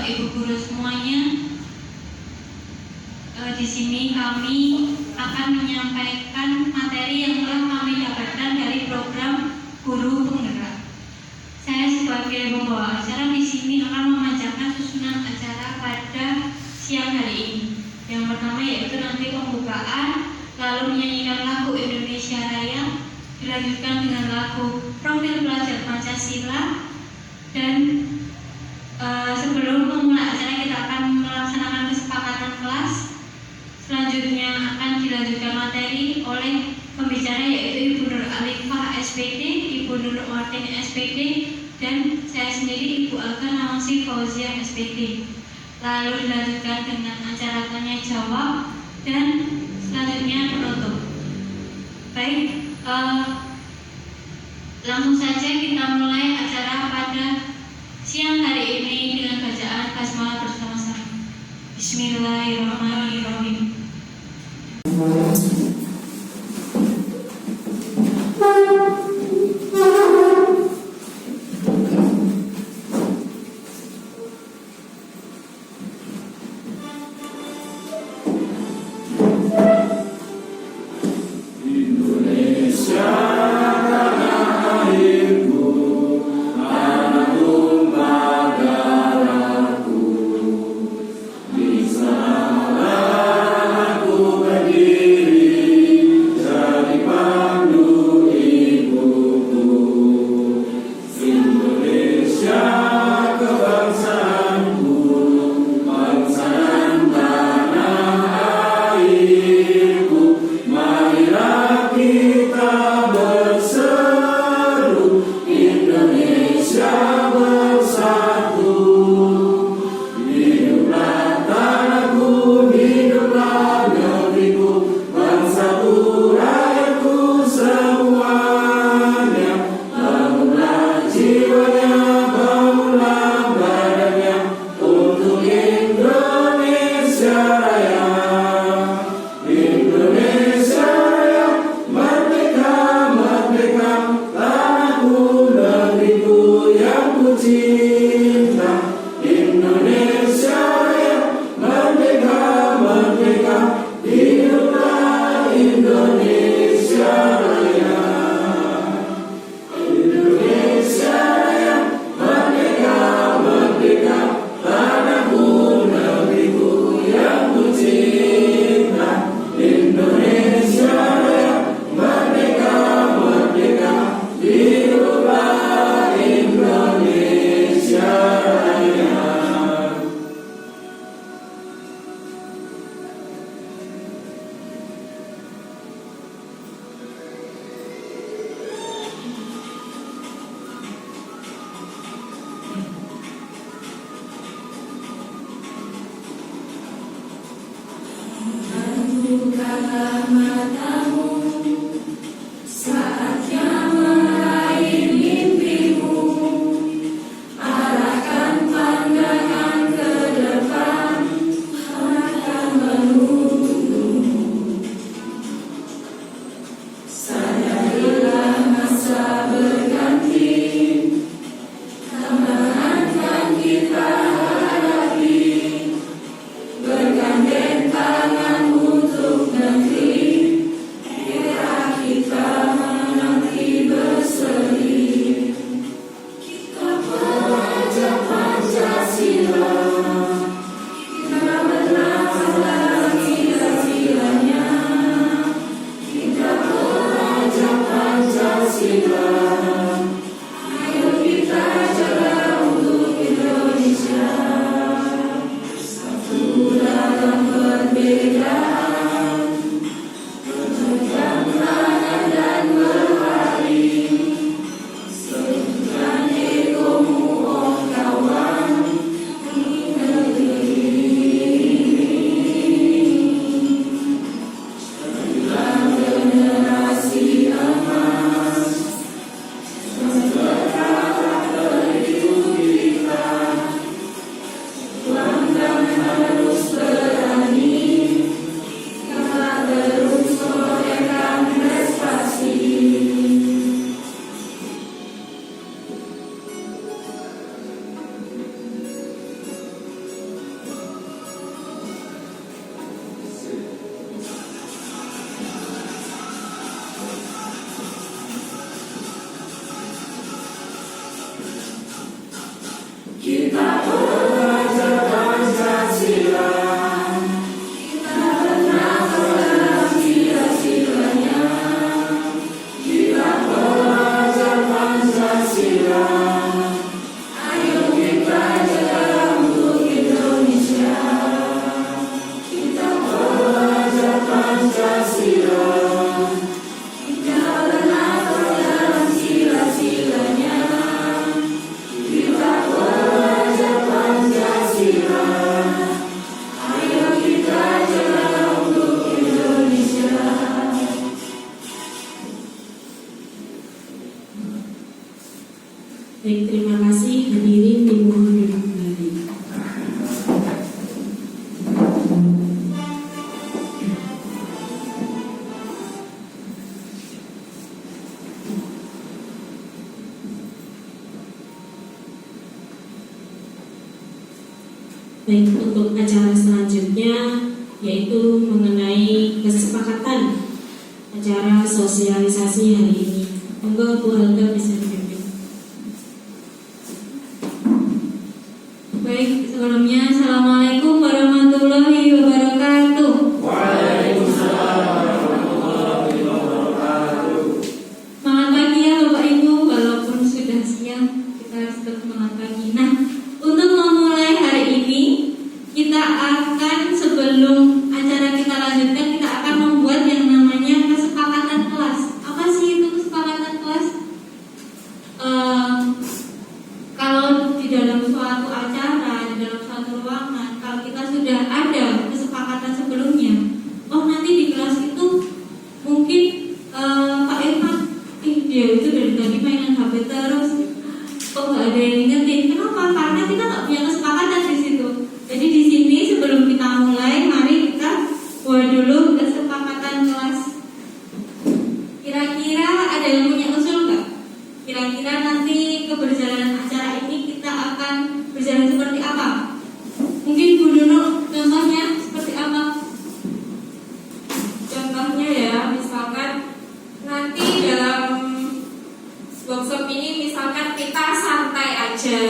Bapak Ibu guru semuanya, di sini kami akan menyampaikan materi yang telah kami dapatkan dari program Guru Penggerak. Saya sebagai pembawa acara di sini akan memancarkan susunan acara pada siang hari ini. Yang pertama yaitu nanti pembukaan, lalu menyanyikan lagu Indonesia Raya, dilanjutkan dengan lagu Profil Pelajar Pancasila, dan sebelum memulai acara kita akan melaksanakan kesepakatan kelas. Selanjutnya akan dilanjutkan materi oleh pembicara yaitu Ibu Nur Alifah SPD, Ibu Nur Martin SPD, dan saya sendiri Ibu Alga Nawangsi Fauzia SPD. Lalu dilanjutkan dengan acara tanya jawab dan selanjutnya penutup. Baik, langsung saja kita mulai acara pada siang hari ini dengan bacaan basmalah bersama-sama. Bismillahirrahmanirrahim. Bukalah matamu, saatnya meraih mimpimu, arahkan pandangan ke depan, akan menunggu. Sadarilah masa berganti, kemenangan kita hadapi, bergandeng tangan untuk negeri Baik, terima kasih. Hadirin dimohon duduk kembali. Baik, untuk acara selanjutnya yaitu mengenai kesepakatan acara sosialisasi hari ini. Monggo Bu Helga bisa dipimpin. Baik, sebelumnya Assalamualaikum warahmatullahi wabarakatuh. Waalaikumsalam warahmatullahi wabarakatuh. Selamat pagi ya Bapak Ibu, walaupun sudah siang kita harus tetap semangat pagi. Nah, untuk memulai hari ini kita akan, sebelum acara kita lanjutkan, kita akan membuat yang namanya kesepakatan kelas. Apa sih itu kesepakatan kelas? Kalau di dalam suatu acara, di dalam suatu ruangan, kalau kita sudah ada kesepakatan sebelumnya, oh nanti di kelas itu mungkin Pak Irfan, dia itu dari tadi mainan HP terus, kok nggak ada yang ingetin? Kenapa? Karena kita nggak punya kesepakatan di situ. Jadi di sini sebelum kita mulai, mari kita buat dulu kesepakatan kelas. Kira-kira ada yang punya usul nggak? Kira-kira nanti keberjalanan acara ini kita akan berjalan seperti apa? Mungkin Bu Dono contohnya seperti apa? Contohnya ya, misalkan nanti dalam workshop ini misalkan kita santai aja.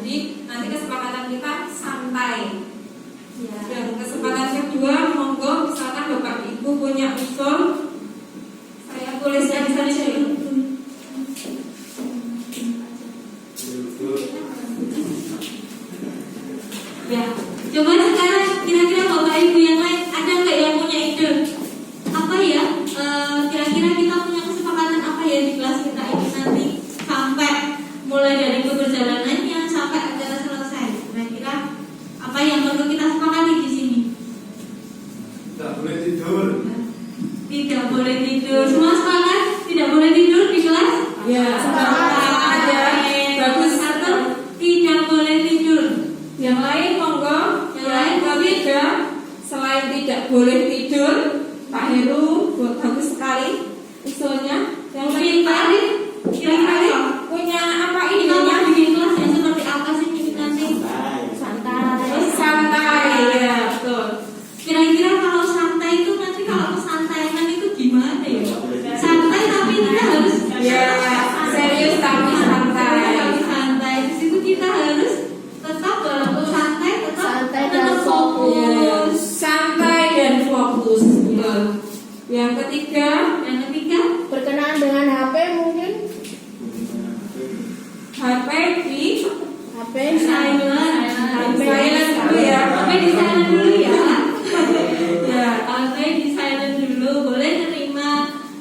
Jadi nanti kesepakatan kita santai. Dan kesempatan kedua, monggo misalkan Bapak Ibu punya usul, saya boleh share dulu. Ya, coba sekarang kira-kira Bapak Ibu yang lain ada nggak yang punya ide? Apa ya? Kira-kira kita punya kesepakatan apa ya di kelas kita ini nanti sampai mulai dari keberjalanannya sampai acara selesai? Kira-kira apa yang perlu kita sepakati di sini? Tidak boleh tidur. Tidak boleh tidur. Semua sepakat? Tidak boleh tidur di kelas? Ya, Ada. bagus. Satu, tidak boleh tidur. Yang lain monggo. Yang lain, ketiga, selain tidak boleh tidur, Pak Heru bagus sekali usulnya. Yang Mungkin ketiga, Pak Arif, kira-kira punya apa kita idenya? mau bikin kelas yang seperti apa sih nanti? Santai, ya betul. Kira-kira kalau santai itu nanti kalau kesantaian itu gimana ya? Santai tapi kita harus Ya, serius tapi santai. Tapi santai. Di situ kita harus tetap walaupun santai tetap fokus. Ya, santai dan fokus. Ya. Yang ketiga, Berkenaan dengan HP mungkin HP di HP Silent dulu ya. HP di silent dulu ya. Ya, HP di silent dulu. Boleh nerima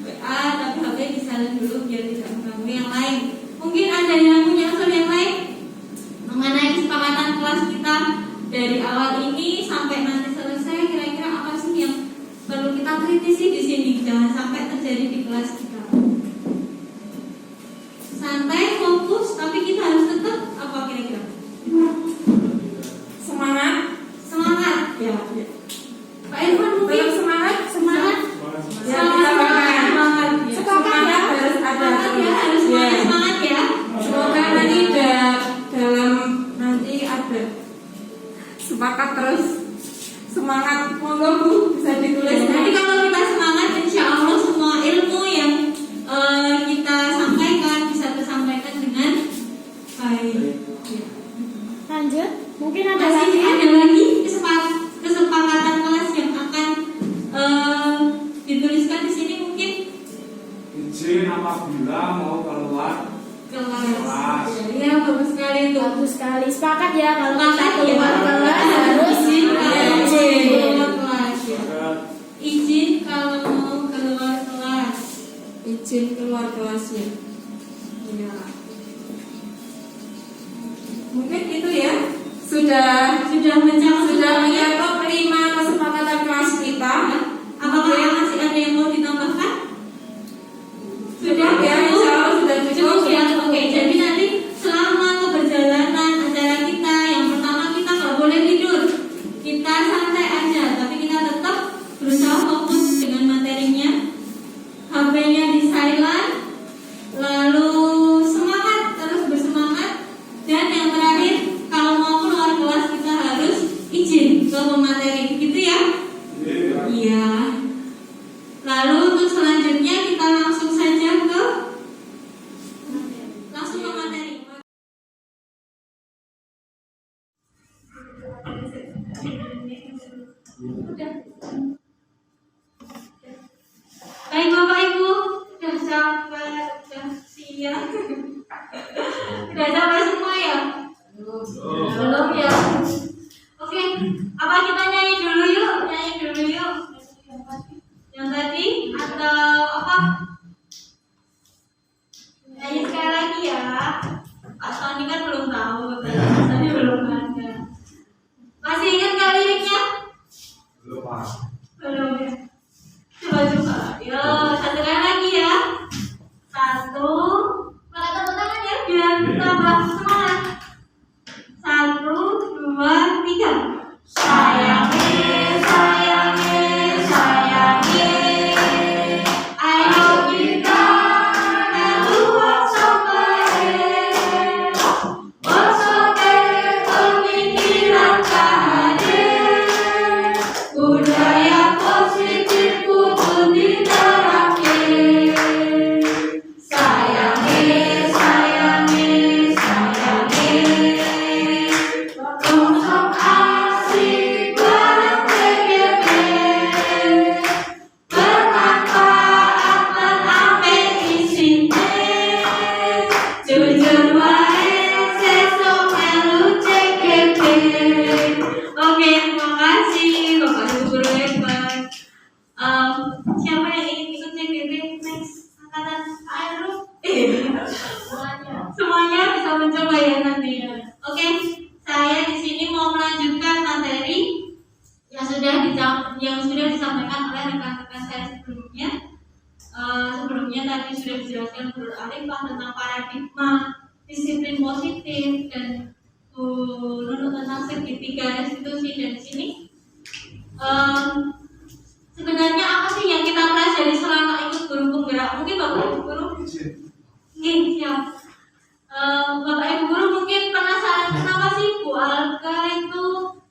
WA tapi HP di silent dulu biar tidak mengganggu yang lain. Mungkin ada yang punya usul yang lain mengenai kesepakatan kelas kita dari awal ini sampai nanti selesai. Kira-kira apa sih yang perlu kita kritisi di sini? Jangan sampai terjadi di kelas kita. Santai, fokus, tapi kita harus tetap apa kira-kira? semangat. Semangat. Ya, Pak Irfan mungkin belum semangat. semangat. Ya, kita bangga. Semangat. Semangat harus ada. Semangat ya, harus semangat, Ya. semangat ya. Semoga nanti dalam nanti ada sepakat terus semangat. Monggo Bu bisa ditulis. Nanti kalau kita semangat, insya Allah semua ilmu yang kita sampaikan bisa tersampaikan dengan baik. lanjut. Mungkin ada Masih lagi. ada lagi kesepakatan kelas yang akan dituliskan di sini mungkin Izin apabila mau keluar kelas. Ya bagus sekali itu. Bagus sekali. Sepakat ya kalau kita Sepakat ya. keluar kelas harus izin kalau mau izin. keluar kelas. Izin kalau mau keluar kelas. Izin keluar kelasnya. Ya. Mungkin itu ya. Sudah sudah mencakup 5 kesepakatan kelas kita. Apakah masih ada yang mau ditambahkan? Sudah ya, insya Allah sudah cukup. Cukup ya. Oke, jadi nanti selama keberjalanan acara kita, yang pertama kita nggak boleh tidur. Kita santai aja, tapi kita tetap berusaha fokus dengan materinya. HP-nya di silent, lalu semangat, terus bersemangat. Dan yang terakhir, kalau mau keluar kelas kita harus izin ke pemateri, gitu ya? Iya. Lalu untuk selanjutnya kita langsung saja ke materi. Baik Bapak Ibu, sudah sampai, sudah siang. Sudah sampai semua ya? Belum ya? Oke, apa kita nyanyi dulu yuk? Yang tadi atau apa? Nyanyi sekali lagi ya. Pak Sony kan belum tahu, Sony belum ada. Masih ingat gak liriknya? Belum ya. Coba. Yo, satu kali lagi ya. 1, pakai tepuk tangan ya biar tambah semangat. 1, 2, 3. Ayo kita keluar sampai pemikiran kahadir, budaya positif kudu diterapkan. Sayangi, untuk asik bareng PGP, bermanfaat dan ampe isine, jujur wae sesuk melu CGP. Oke, terima kasih Bapak Ibu guru hebat. Siapa yang ingin ikut CGP next angkatan Aero? Semuanya bisa mencoba ya nanti. Oke, saya di sini mau melanjutkan materi yang sudah disampaikan oleh rekan-rekan saya sebelumnya. Sebelumnya tadi sudah dijelaskan Guru Alifah tentang paradigma disiplin positif dan Nunu tentang segitiga restitusi. Dan di sini sebenarnya apa sih yang kita pelajari selama ikut guru penggerak? Mungkin Bapak Ibu guru siap. Bapak Ibu guru mungkin penasaran kenapa sih Bu Alga itu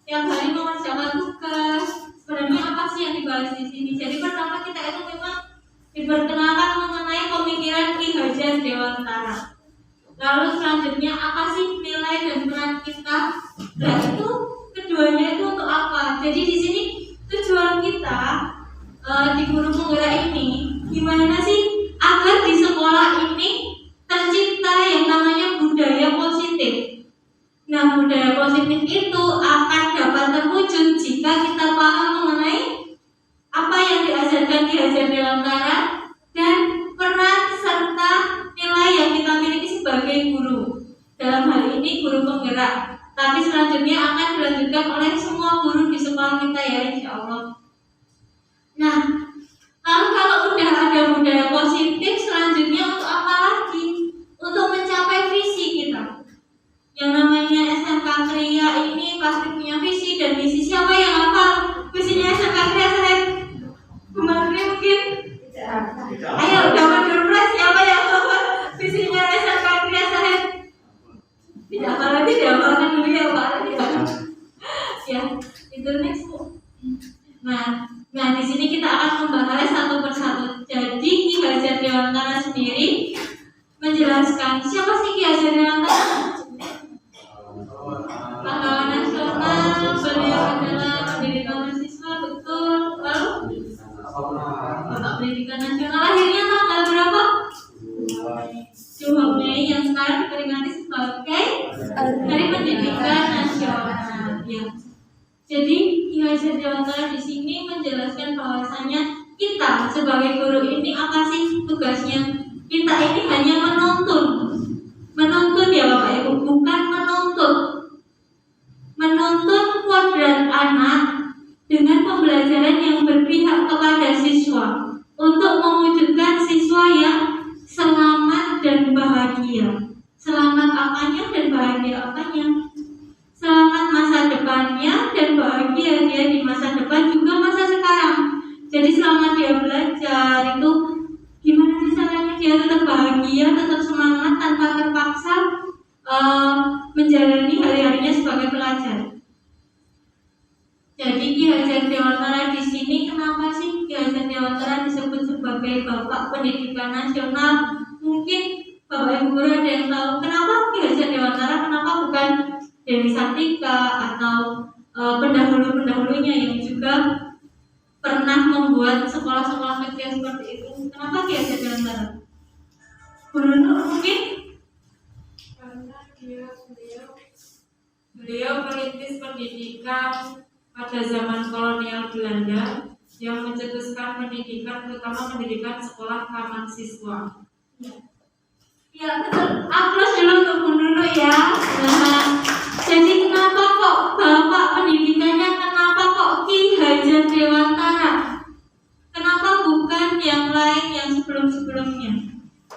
yang hari mengerjakan tugas. Sebenarnya apa sih yang dibahas di sini? Jadi pertama kita itu memang diperkenalkan mengenai pemikiran Ki Hajar Dewantara. Lalu selanjutnya apa sih nilai dan peran kita? Dan itu keduanya itu untuk apa? Jadi di sini tujuan kita di guru penggerak ini gimana sih agar di sekolah ini tercipta yang namanya budaya positif. Nah, budaya positif itu akan dapat terwujud jika kita paham mengenai apa yang diajarkan Ki Hajar Dewantara dan peran serta nilai yang kita miliki sebagai guru. Dalam hal ini guru penggerak. Tapi selanjutnya akan dilanjutkan oleh semua guru di sekolah kita ya, insya Allah. Nah, lalu kalau udah ada budaya positif, selanjutnya untuk apa lagi? Untuk mencapai visi kita. Yang namanya SMK Kria ini pasti punya visi dan misi. Siapa yang hafal visinya SMK Kria Sahib? Kemarin mungkin? Ayo, dapat surprise siapa yang hafal visinya SMK Kria Sahib? Tidak hafal lagi, dihafalkan dulu ya Pak. Ya, itu next. Nah, di sini kita akan membahas satu persatu. Jadi Ki Hajar Dewantara sendiri menjelaskan siapa sih Ki Hajar Dewantara? Pahlawan nasional, beliau adalah pendidikan mahasiswa, betul. Lalu Bapak Pendidikan Nasional lahirnya tanggal berapa? 2 Mei yang sekarang diperingati sebagai Hari Pendidikan Nasional. Ya. Jadi Ki Hajar Dewantara di sini menjelaskan bahwasanya kita sebagai guru ini apa sih tugasnya? Kita ini hanya menuntun ya Bapak Ibu, bukan menuntut. menuntun kodrat anak dengan pembelajaran yang berpihak kepada siswa untuk mewujudkan siswa yang selamat dan bahagia. Selamat apanya dan bahagia apanya? Selamat masa depannya dan bahagia dia di masa depan juga masa sekarang. Jadi selama dia belajar itu gimana sih caranya dia tetap bahagia, tetap semangat tanpa terpaksa menjalani hari-harinya sebagai pelajar. Jadi Ki Hajar Dewantara di sini kenapa sih Ki Hajar Dewantara disebut sebagai Bapak Pendidikan Nasional? Mungkin Bapak Ibu guru ada yang tahu kenapa Ki Hajar Dewantara, kenapa bukan Dewi Sartika atau pendahulu-pendahulunya yang juga pernah membuat sekolah-sekolah kecil seperti itu. Kenapa Ki Hajar Dewantara? Guru Nur mungkin? Karena beliau merintis pendidikan pada zaman kolonial Belanda yang mencetuskan pendidikan, terutama pendidikan sekolah taman siswa. Ya betul. Aplaus dulu untuk Bu Nunu ya. Nah, jadi kenapa kok Bapak pendidikannya, kenapa kok Ki Hajar Dewantara? Kenapa bukan yang lain yang sebelum-sebelumnya?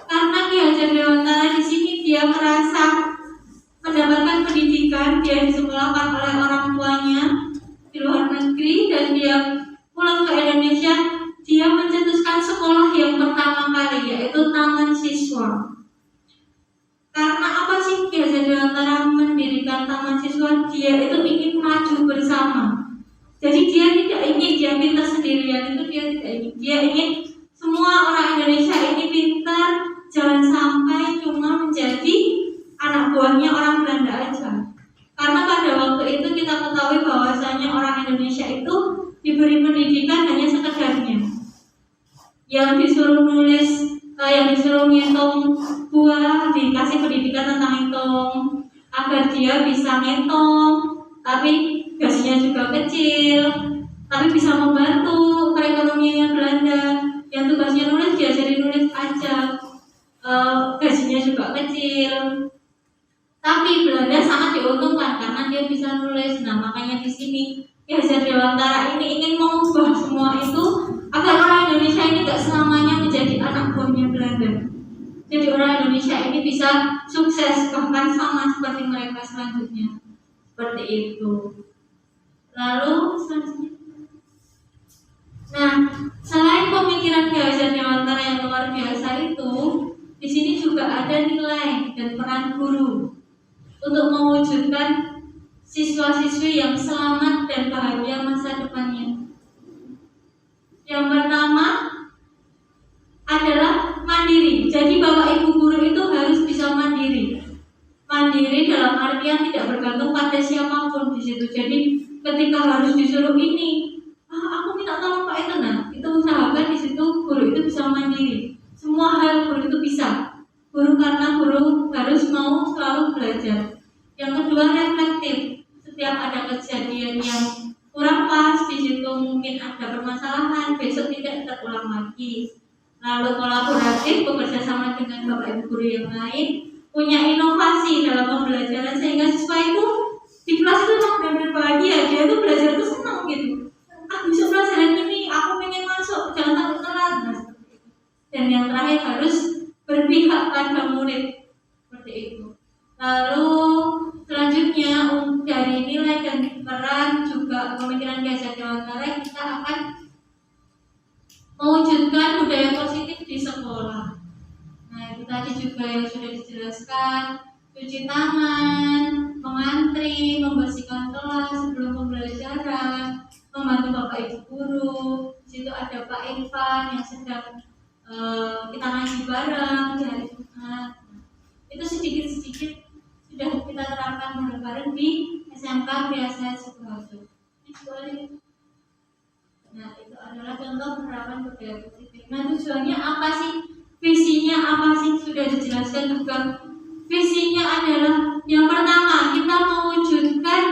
Karena Ki Hajar Dewantara di sini dia merasa mendapatkan pendidikan, dia disekolahkan oleh orang tuanya di luar negeri dan dia pulang ke Indonesia, dia mencetuskan sekolah yang pertama kali yaitu taman siswa. Karena apa sih Ki Hajar Dewantara mendirikan taman siswa? Dia itu ingin maju bersama. Jadi dia tidak ingin dia pintar sendirian, itu dia tidak ingin. Dia ingin semua orang Indonesia ini pintar, jangan sampai cuma menjadi anak buahnya orang Belanda aja. Karena pada waktu itu kita ketahui bahwasanya orang Indonesia itu diberi pendidikan hanya sekedarnya. Yang disuruh nulis, yang disuruh ngitung buah, dikasih pendidikan tentang hitung agar dia bisa ngitung, tapi gajinya juga kecil, tapi bisa membantu perekonomian Belanda. Yang tugasnya nulis diajari nulis aja, gajinya juga kecil. Tapi Belanda sangat diuntungkan karena dia bisa nulis. Nah, makanya di sini Ki Hajar Dewantara ini ingin mengubah semua itu agar orang Indonesia ini tidak selamanya menjadi anak buahnya Belanda. Jadi orang Indonesia ini bisa sukses bahkan sama seperti mereka selanjutnya. Seperti itu. Lalu selanjutnya. Nah, selain pemikiran Ki Hajar Dewantara yang luar biasa itu, di sini juga ada nilai dan peran guru untuk mewujudkan siswa-siswi yang selamat dan bahagia masa depannya. Yang pertama adalah mandiri. Jadi Bapak Ibu guru itu harus bisa mandiri. Mandiri dalam artian tidak bergantung pada siapapun di situ. Jadi ketika harus disuruh ini, aku minta tolong Pak itu, nah itu usahakan di situ guru itu bisa mandiri. Semua hal guru itu bisa. Guru karena guru harus mau selalu belajar. Yang kedua reflektif. Setiap ada kejadian yang kurang pas di situ, mungkin ada permasalahan, besok tidak terulang lagi. Lalu kolaboratif, bekerja sama dengan Bapak Ibu guru yang lain, punya inovasi dalam pembelajaran sehingga siswa itu di kelas itu benar-benar bahagia. Dia itu belajar itu senang gitu. Besok pelajaran ini aku pengen masuk, jangan takut telat. Dan yang terakhir harus berpihak pada murid, seperti itu. Lalu selanjutnya dari nilai dan peran juga pemikiran Ki Hajar Dewantara, kita akan mewujudkan budaya positif di sekolah. Nah itu tadi juga yang sudah dijelaskan, cuci tangan, mengantri, membersihkan kelas sebelum pembelajaran, membantu Bapak Ibu guru. Di situ ada Pak Irfan yang sedang kita ngaji bareng di hari Jumat. Itu sedikit-sedikit sudah kita terapkan bareng-bareng di SMK Biasa Sukoharjo. Nah itu adalah contoh penerapan budaya positif. Nah tujuannya apa sih? Visinya apa sih? Sudah dijelaskan juga. Visinya adalah yang pertama, kita mewujudkan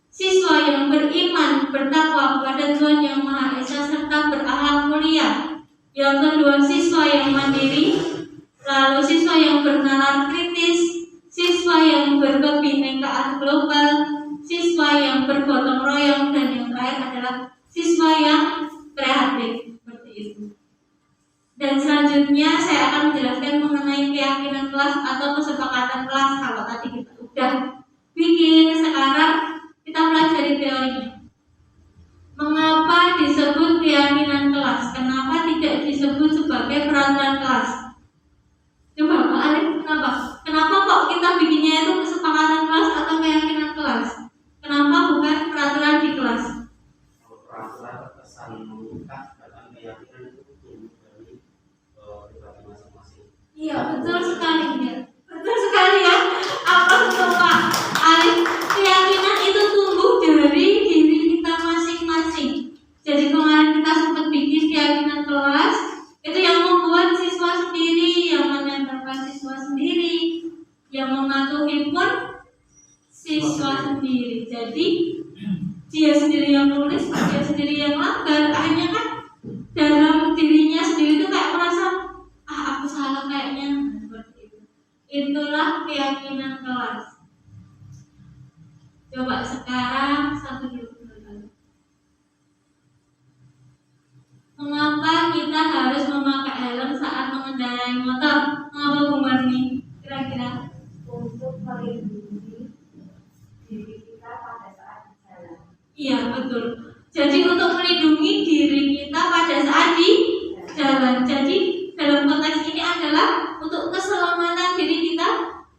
siswa yang beriman, bertakwa kepada Tuhan Yang Maha Esa serta berakhlak mulia. Yang kedua, siswa yang mandiri. Lalu siswa yang bernalar kritis, siswa yang berkebinekaan global, siswa siswa yang kreatif seperti itu. Dan selanjutnya saya akan menjelaskan mengenai keyakinan kelas atau kesepakatan kelas. Kalau tadi kita udah bikin, sekarang kita pelajari teorinya. Mengapa disebut keyakinan kelas? Kenapa tidak disebut sebagai peraturan kelas? Coba Pak Alif, kenapa? Kenapa kok kita bikinnya itu kesepakatan kelas atau keyakinan kelas? Kenapa bukan peraturan di kelas? Peraturan kesan mengikat bahkan keyakinan itu tumbuh dari pribadi masing-masing. Iya, betul sekali ya. Betul sekali ya. Apa betul Pak Alif? Keyakinan itu tumbuh dari diri kita masing-masing. Jadi kemarin kita sempat bikin keyakinan kelas, itu yang membuat siswa sendiri, yang menentukan siswa sendiri, yang mematuhi pun siswa sendiri. Jadi dia sendiri yang nulis, dia sendiri yang langgar. Akhirnya kan dalam dirinya sendiri itu kayak merasa, aku salah kayaknya, seperti itu. Itulah keyakinan kelas. Coba sekarang satu dulu. Mengapa kita harus memakai helm saat mengendarai motor? Mengapa Bu Marni? Kira-kira? Untuk melindungi diri kita pada saat jalan. Iya, betul. Jadi untuk melindungi diri kita pada saat di jalan. Jadi dalam konteks ini adalah untuk keselamatan diri kita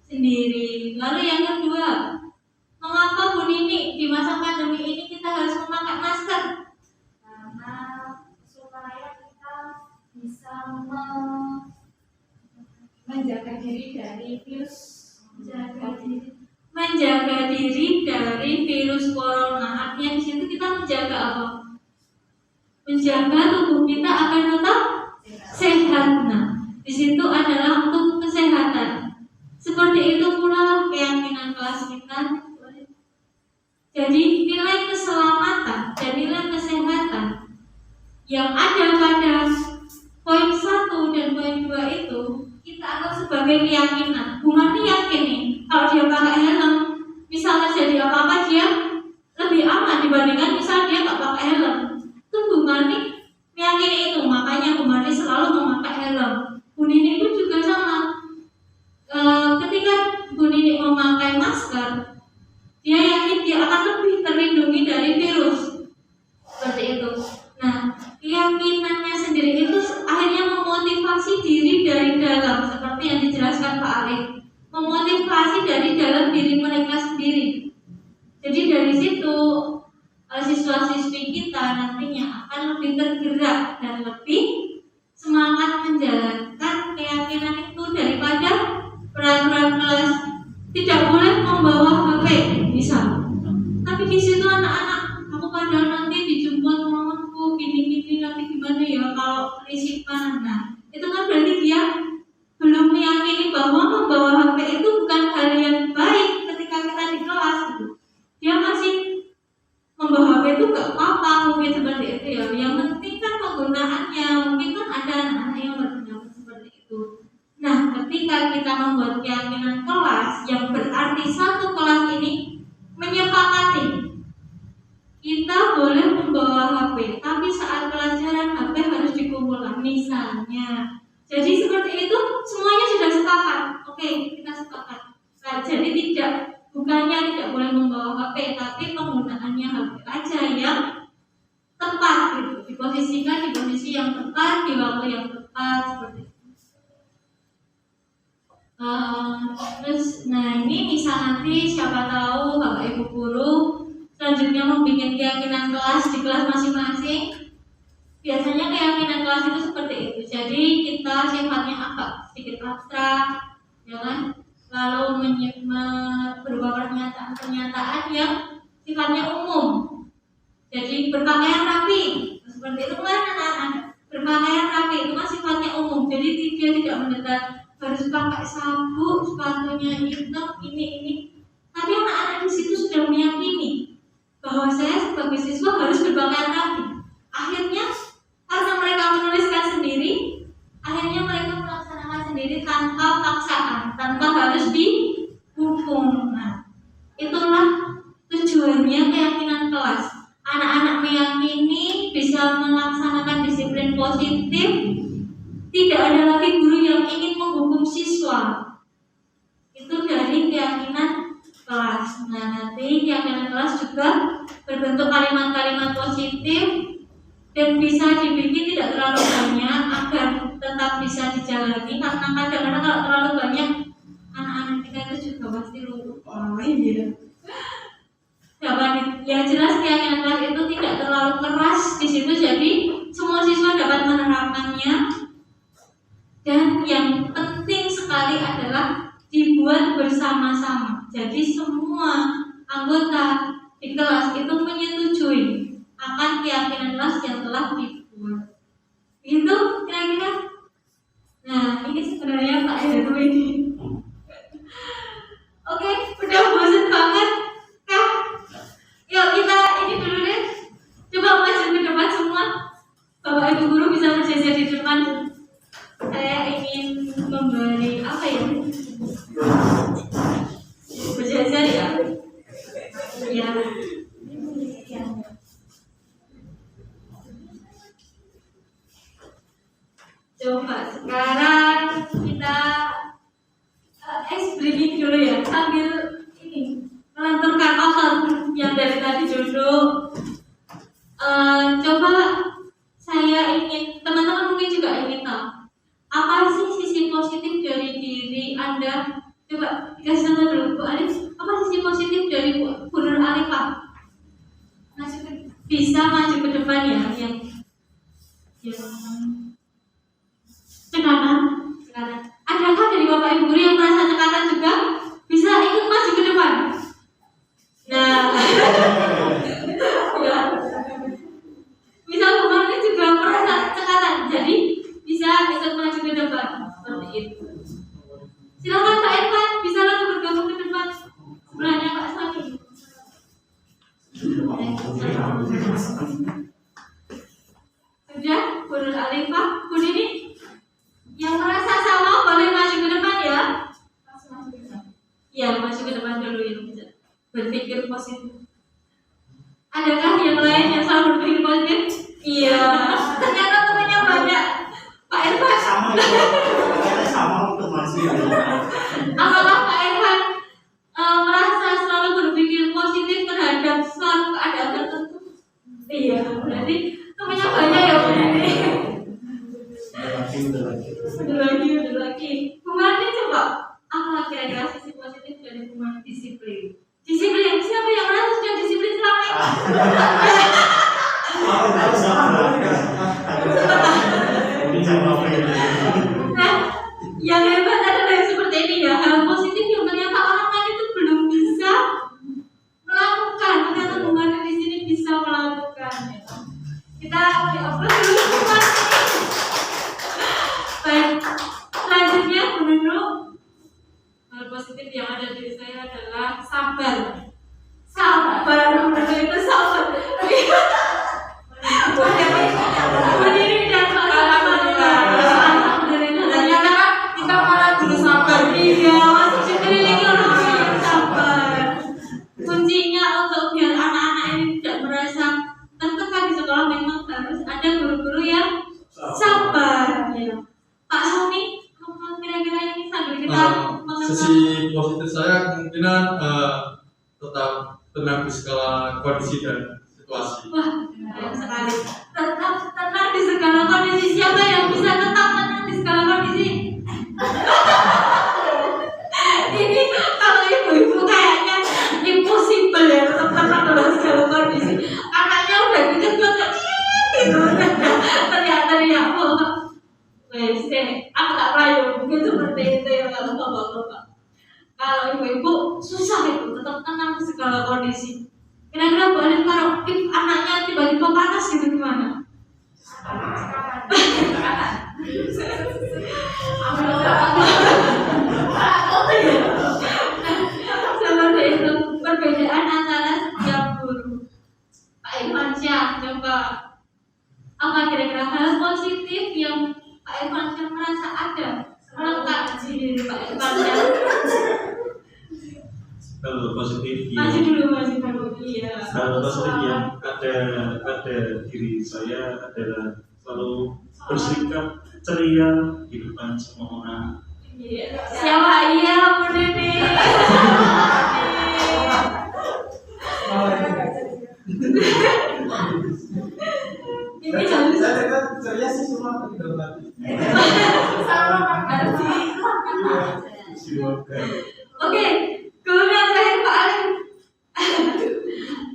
sendiri. Lalu yang kedua, mengapa Bu Nini di masa pandemi ini kita harus memakai masker? Karena supaya kita bisa menjaga diri dari virus. Menjaga diri dari virus corona. Artinya di situ kita menjaga apa? Menjaga tubuh kita agar tetap sehat. Nah, di situ adalah untuk kesehatan. Seperti itu pula keyakinan kelas kita. Jadi nilai keselamatan dan nilai kesehatan yang ada pada poin 1 dan poin 2 itu kita anggap sebagai keyakinan. Bu Marni yakin nih, kalau dia pakai helm, misalnya terjadi apa-apa dia lebih aman dibandingkan misal dia nggak pakai helm. Itu Bu Marni meyakini itu, makanya Bu Marni selalu memakai helm. Bu Nini pun juga sama. Ketika Bu Nini memakai masker, dia yakin dia akan lebih terlindungi dari virus. Seperti itu. Nah, keyakinannya sendiri itu akhirnya memotivasi diri dari dalam, seperti yang dijelaskan Pak Alif. Memotivasi dari dalam diri mereka sendiri. Jadi dari situ siswa-siswi kita nantinya akan lebih tergerak dan lebih semangat menjalankan keyakinan itu daripada peraturan kelas. Tidak boleh membawa HP misal. Tapi di situ anak-anak, aku padahal nanti dijemput mamaku gini-gini, nanti gimana ya kalau risipan. Nah, itu kan berarti dia belum meyakini bahwa membawa HP itu bukan hal yang baik ketika kita di kelas gitu. Dia masih membawa HP itu gak apa-apa, mungkin seperti itu ya. Yang penting kan penggunaannya, mungkin kan ada anak-anak yang berpendapat seperti itu. Nah, ketika kita membuat keyakinan kelas, yang berarti satu kelas ini menyepakati kita boleh membawa HP, tapi saat pelajaran HP harus dikumpulkan misalnya. Jadi seperti itu semuanya sudah sepakat. Oke, kita sepakat. Nah, jadi bukannya tidak boleh membawa HP, tapi penggunaannya HP aja yang tepat gitu. Diposisikan di posisi yang tepat, di waktu yang tepat seperti itu. Terus, nah ini misal nanti siapa tahu Bapak Ibu guru selanjutnya membuat keyakinan kelas di kelas masing-masing. Biasanya keyakinan kelas itu seperti itu. Jadi kita sifatnya agak sedikit abstrak, ya kan? Lalu berupa pernyataan-pernyataan yang sifatnya umum. Jadi berpakaian rapi, seperti itu kan anak-anak. Berpakaian rapi itu kan sifatnya umum. Jadi dia tidak mendekat harus pakai sabuk, sepatunya hitam, ini. Tapi anak-anak di situ sudah meyakini bahwa saya sebagai siswa harus berpakaian rapi. Akhirnya karena mereka menuliskan sendiri, akhirnya mereka melaksanakan sendiri tanpa paksaan, tanpa harus dihukum. Nah, itulah tujuannya keyakinan kelas. Anak-anak meyakini berbentuk kalimat-kalimat positif dan bisa dibikin tidak terlalu banyak agar tetap bisa dijalani, karena kadang-kadang kalau terlalu banyak anak-anak kita itu juga pasti lupa. Ya jelas keyakinan kelas itu tidak terlalu keras di situ, jadi semua siswa dapat menerapkannya. Dan yang penting sekali adalah dibuat bersama-sama. Jadi semua anggota di kelas itu menyetujui akan keyakinan kelas yang telah dibuat. Itu kira-kira. Nah, ini sebenarnya Pak Heru ini. Oke, udah bosan banget kah? Yuk kita ini dulu deh. Coba maju ke depan semua. Bapak Ibu guru bisa berjajar di depan. Saya ingin memberi apa ya? Berjajar ya. Ya. Coba sekarang kita breathing dulu ya, sambil ini melanturkan otot yang dari tadi duduk. Coba saya ingin, teman-teman mungkin juga ingin tahu apa sih sisi positif dari diri Anda. Coba dikasih nama dulu Bu Alif, apa sisi positif dari Bu Nur Alifah? Bisa maju ke depan ya, yang cekatan. Adakah dari Bapak Ibu guru yang merasa cekatan juga? Bisa ikut maju ke depan. Nah, ya. Misal kemarin juga merasa cekatan, jadi bisa ikut maju ke depan seperti itu. Silakan Pak Irfan, bisa langsung bergabung ke depan. Sebelahnya Pak Sani. Sudah, Bu Nur Alifah, Bu Dini, yang merasa sama boleh maju ke depan ya. Ya, maju ke depan dulu yang bisa berpikir positif. Adakah yang lain yang selalu berpikir positif? Iya, ternyata temannya banyak. Pak Irfan. Sama untuk masih. Apakah Pak Irfan merasa selalu berpikir positif terhadap suatu keadaan tertentu? Iya, berarti temannya banyak ya Bu Dini. Udah lagi. Kemana coba? Apa kira-kira sisi positif dari hubungan disiplin? Disiplin, siapa yang merasa sudah disiplin selama ini? Nah, yang hebat adalah yang seperti ini ya. Hal positif yang ternyata orang lain itu belum bisa melakukan. Ternyata hubungan di sini bisa melakukan. Kita di-upload dulu semua. Baik, selanjutnya menurut hal positif yang ada di saya adalah sabar. Menurut itu sabar. Berdiri dan alhamdulillah. Ternyata kita malah dulu sabar. Iya, masuk dikelilingi orang yang sabar. Kuncinya untuk biar anak-anak ini tidak merasa tertekan di sekolah memang harus ada guru-guru yang sabar. Ya. Pak Sony, apa kira-kira ini sambil kita sisi positif saya kemungkinan tetap tenang di segala kondisi dan situasi. Wah, keren sekali. Tetap tenang di segala kondisi. Siapa yang bisa tetap tenang di segala kondisi? Ini kalau ibu-ibu kayaknya impossible ya tetap tenang dalam segala kondisi. Anaknya udah gitu banget gitu. Teriak-teriak. Wes, aku tak payung, mungkin seperti itu ya kalau bapak-bapak. Kalau ibu-ibu susah itu tetap tenang di segala kondisi. Kira-kira Bu Alif kalau anaknya tiba-tiba panas gitu gimana? Seperti itu perbedaan antara setiap guru. Pak Irfansyah, coba apa kira-kira hal positif yang Pak Irfansyah merasa ada melekat di diri Pak Irfansyah? Kalau positif Maju dulu. Iya. hal positif yang ada diri saya adalah selalu bersikap ceria di depan semua orang. Siapa iya Bu Dini? Ini harus saya sih cuma berarti. Oke, kemudian terakhir Pak Alif.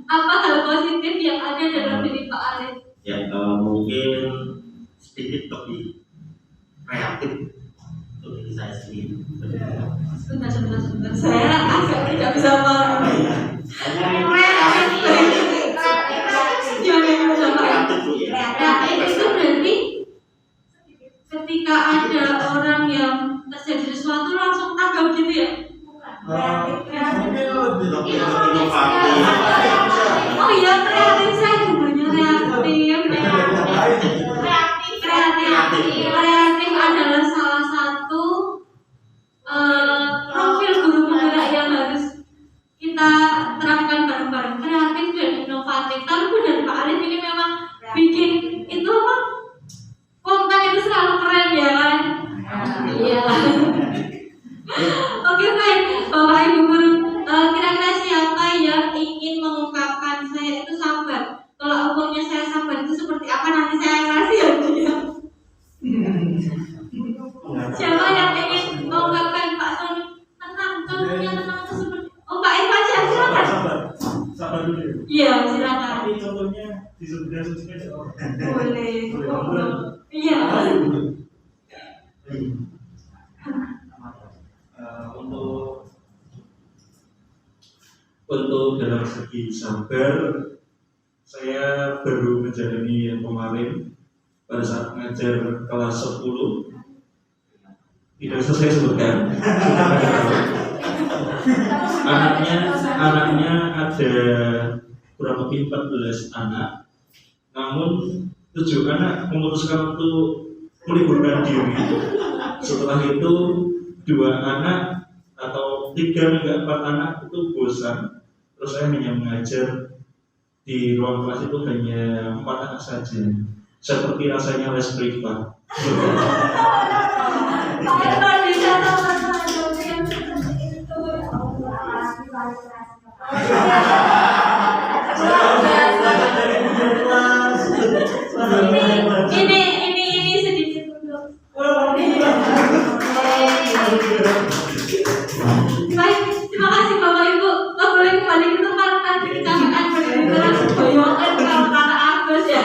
Apa hal positif yang ada dalam diri Pak Alif? Ya mungkin sedikit lebih kreatif untuk diri saya sendiri. Sebentar. Saya agak tidak bisa paham. Kreatif itu berarti ketika ada orang yang terjadi sesuatu langsung tanggap gitu ya? Mungkin lebih Inovatif. Oh iya, kreatif saya dengarnya kreatif adalah salah satu profil guru penggerak yang harus kita terapkan bareng-bareng. Kreatif dan inovatif. Tapi benar Pak Alif ini memang bikin itu apa? Konten itu selalu keren ya kan? Iya. Oke baik, Bapak Ibu guru, kira-kira siapa yang ingin mengungkapkan saya itu sabar? Kalau ukurnya saya sabar itu seperti apa nanti saya kasih hadiah. Siapa yang ingin mengungkapkan Pak Sony? Tenang, contohnya tenang itu seperti. Oh Pak Irfan, silakan. Sabar dulu ya. Iya, silakan. Tapi contohnya di sebelah sini aja. Boleh. Iya. Untuk dalam segi sabar, saya baru menjalani yang kemarin pada saat mengajar kelas 10. Tidak usah saya sebutkan. Anaknya ada kurang lebih 14 anak, namun 7 anak memutuskan untuk meliburkan diri. Setelah itu 2 anak atau 3 hingga 4 anak itu bosan. Terus saya hanya mengajar di ruang kelas itu hanya 4 anak saja. Seperti rasanya les privat. Pak Irfan bisa ini sedikit untuk. Baik, terima kasih Bapak Ibu. Kau boleh kembali ke tempat nanti kecapean berbicara boyongan kalau kata Agus ya.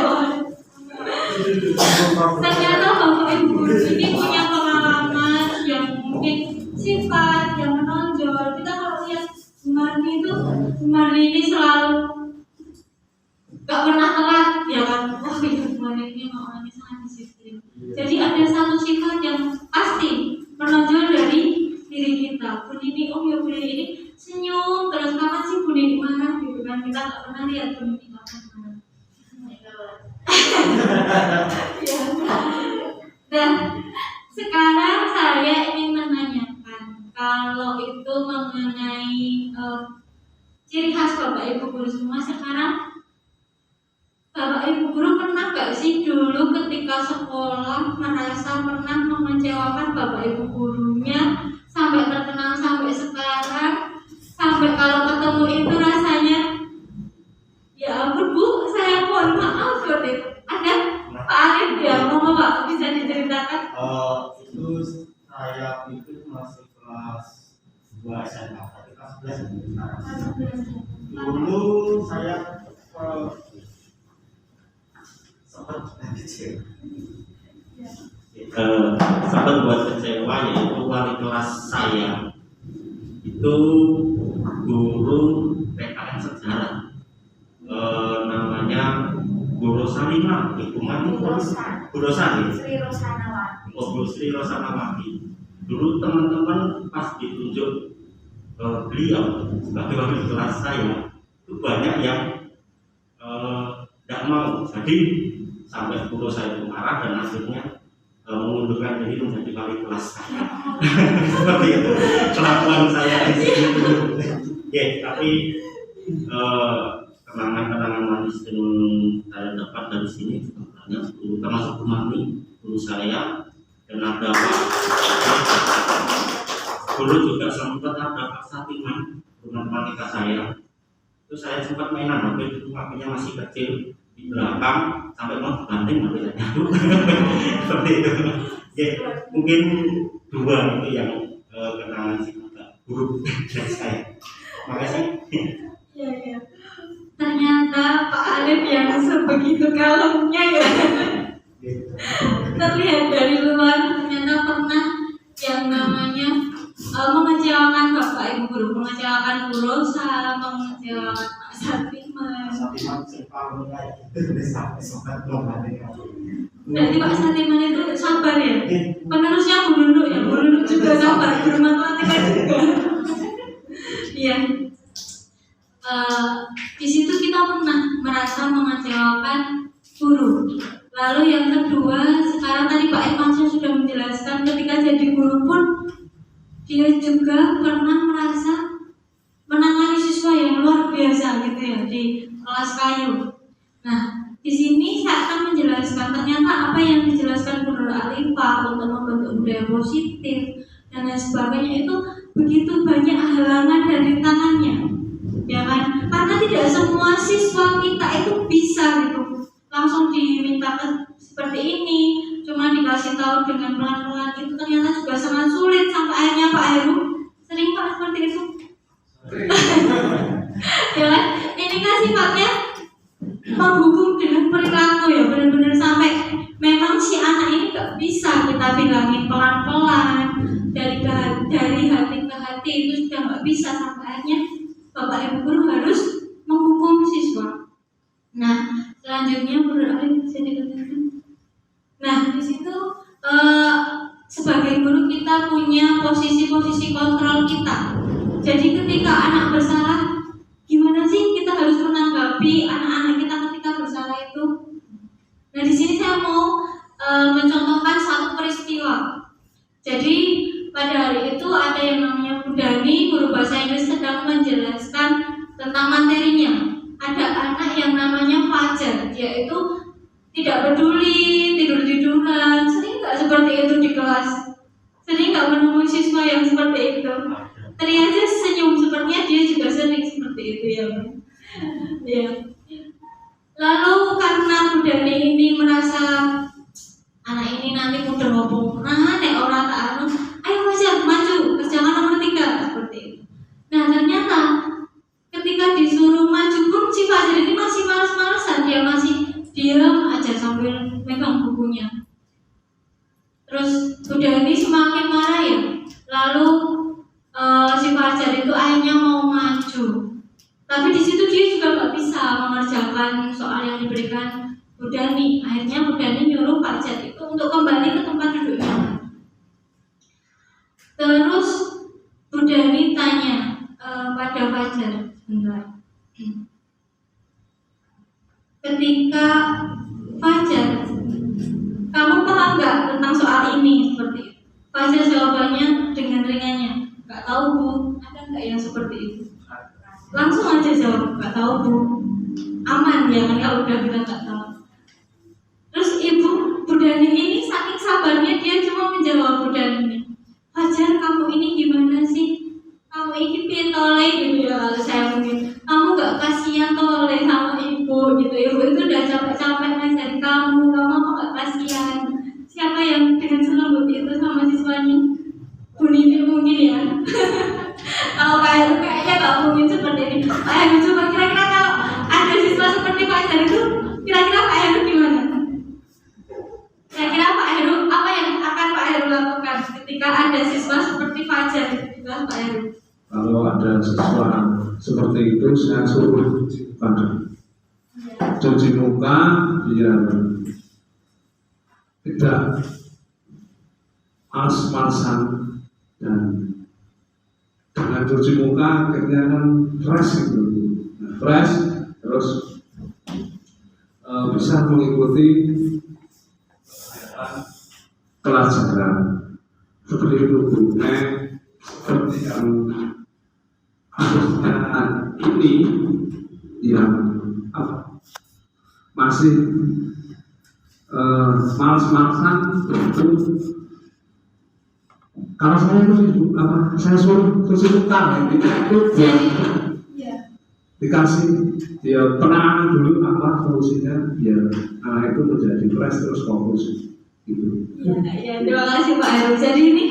Ternyata Bapak Ibu ini punya pengalaman yang mungkin sifat yang menonjol. Kita kalau lihat Sumarni ini selalu gak pernah telat ya kan. Wah Sumarni ini orangnya sangat disiplin. Jadi ada satu sifat yang pasti menonjol dari diri kita. Bu Nini, ya Bu Nini ini senyum terus, kapan sih Bu Nini marah gitu kan, kita gak pernah lihat Bu Nini kapan marah. Dan sekarang saya ingin menanyakan, kalau itu mengenai ciri khas Bapak Ibu guru semua sekarang, Bapak Ibu guru pernah gak sih dulu ketika sekolah merasa pernah mengecewakan Bapak Ibu gurunya sampai terkenang sampai sekarang, sampai kalau ketemu itu rasanya ya ampun Bu, saya mohon maaf gitu. Ada Pak Arif ya, mau Pak bisa diceritakan? Itu saya itu masih kelas 2 SMA, tapi kelas 11 sekarang. Dulu saya sempat buat kecewa, yaitu wali kelas saya itu guru PKN sejarah, namanya Guru Salima, Guru Sari, Bu Sri Rosanawati. Dulu teman-teman pas ditunjuk beliau sebagai wali kelas saya, itu banyak yang tidak mau. Jadi sampai guru saya itu marah dan akhirnya mengundurkan diri menjadi wali kelas saya. Seperti itu kelakuan saya di situ. Ya, tapi kenangan-kenangan manis yang saya dapat dari sini banyak, termasuk Umami, guru saya, dan ada Pak. Dulu juga sempat ada Pak Satiman, guru matematika saya. Terus saya sempat mainan HP itu, HP-nya masih kecil di belakang sampai mau dibanting HP saya jatuh. Seperti itu. Ya, mungkin dua itu yang kenangan sih buruk dari saya. Makasih. Iya. Ternyata Pak Alif yang sebegitu kalemnya ya. Terlihat dari luar ternyata pernah yang namanya mengecewakan Bapak Ibu guru, mengecewakan Bu Rosa, mengecewakan Pak Satiman. Berarti Pak Satiman itu sabar ya. Penerusnya Bu Nunuk ya, Bu Nunuk juga sabar, guru matematika juga. Iya. Di situ kita pernah merasa mengecewakan guru. Lalu yang kedua, sekarang tadi Pak Irmansyah sudah menjelaskan ketika jadi guru pun dia juga pernah merasa menangani siswa yang luar biasa gitu ya di kelas kayu. Nah, di sini saya akan menjelaskan ternyata apa yang dijelaskan Bu Nur Alifah untuk membentuk budaya positif dan lain sebagainya itu begitu banyak halangan dan rintangannya, ya kan? Karena tidak semua siswa kita itu bisa gitu langsung dimintakan seperti ini, cuma dikasih tahu dengan pelan-pelan itu ternyata juga sangat sulit sampai akhirnya Pak Heru sering Pak seperti itu. Ya kan? Ini kan sifatnya menghukum dengan perilaku ya, benar-benar sampai memang si anak ini gak bisa kita bilangin pelan-pelan dari hati ke hati itu sudah gak bisa, sampai akhirnya Bapak Ibu guru harus menghukum siswa. Nah, selanjutnya menurut bisa dikatakan. Nah, di situ sebagai guru kita punya posisi-posisi kontrol kita. Jadi ketika anak bersalah, gimana sih kita harus menanggapi anak-anak kita ketika bersalah itu? Nah, di sini saya mau mencontohkan satu peristiwa. Jadi pada hari itu ada yang namanya Bu Dani, guru bahasa Inggris, sedang menjelaskan tentang materinya. Ada anak yang namanya Fajar, dia itu tidak peduli, tidur-tiduran, sering nggak seperti itu di kelas, sering nggak menemui siswa yang seperti itu. Tadi aja senyum, sepertinya dia juga sering seperti itu ya. Ya. Lalu karena Bu Dani ini merasa anak ini nanti mudah ngomong, nek orang tak anu, ayo Fajar maju, kerjakan nomor 3 seperti itu. Nah ternyata ketika disuruh maju pun si Fajar ini masih malas-malasan, dia masih diam aja sambil megang bukunya. Terus Bu Dani semakin marah ya. Lalu si Fajar itu akhirnya mau maju. Tapi di situ dia juga nggak bisa mengerjakan soal yang diberikan Bu Dani. Akhirnya Bu Dani nyuruh Fajar itu untuk kembali ke tempat duduknya. Terus Bu Dani tanya pada Fajar, benar. Ketika Fajar, kamu paham nggak tentang soal ini seperti itu? Fajar jawabannya dengan ringannya, nggak tahu Bu. Ada nggak yang seperti itu? Langsung aja jawab, nggak tahu Bu. Aman ya kan kalau udah bilang nggak tahu. Terus Ibu Bu Dani ini saking sabarnya dia cuma menjawab Bu Dani, Fajar kamu ini gimana sih? Kamu ini pitole gitu ya. Lalu saya mungkin kamu gak kasihan tole sama ibu gitu. Ibu itu udah capek-capek ngajarin kamu kok gak kasihan? Siapa yang dengan selembut itu sama siswanya? Bu Nini mungkin ya. Kalau Pak Heru kayaknya gak mungkin seperti ini. Pak Heru coba kira-kira kalau ada siswa seperti Pak Heru itu, kira-kira Pak Heru gimana? Kira-kira Pak Heru apa yang akan Pak Heru lakukan ketika ada siswa seperti Fajar di kelas Pak Heru? Kalau ada siswa seperti itu, saya suruh cuci muka biar tidak males-malesan, dan dengan cuci muka akhirnya kan fresh gitu, fresh terus bisa mengikuti pelajaran seperti itu. Seperti yang harusnya ini yang masih malas-malasan itu. Kalau saya itu saya suruh cuci muka itu dikasih ya penanganan dulu apa solusinya, ya anak itu menjadi fresh terus fokus gitu. Ya, terima kasih Pak Heru. Jadi ini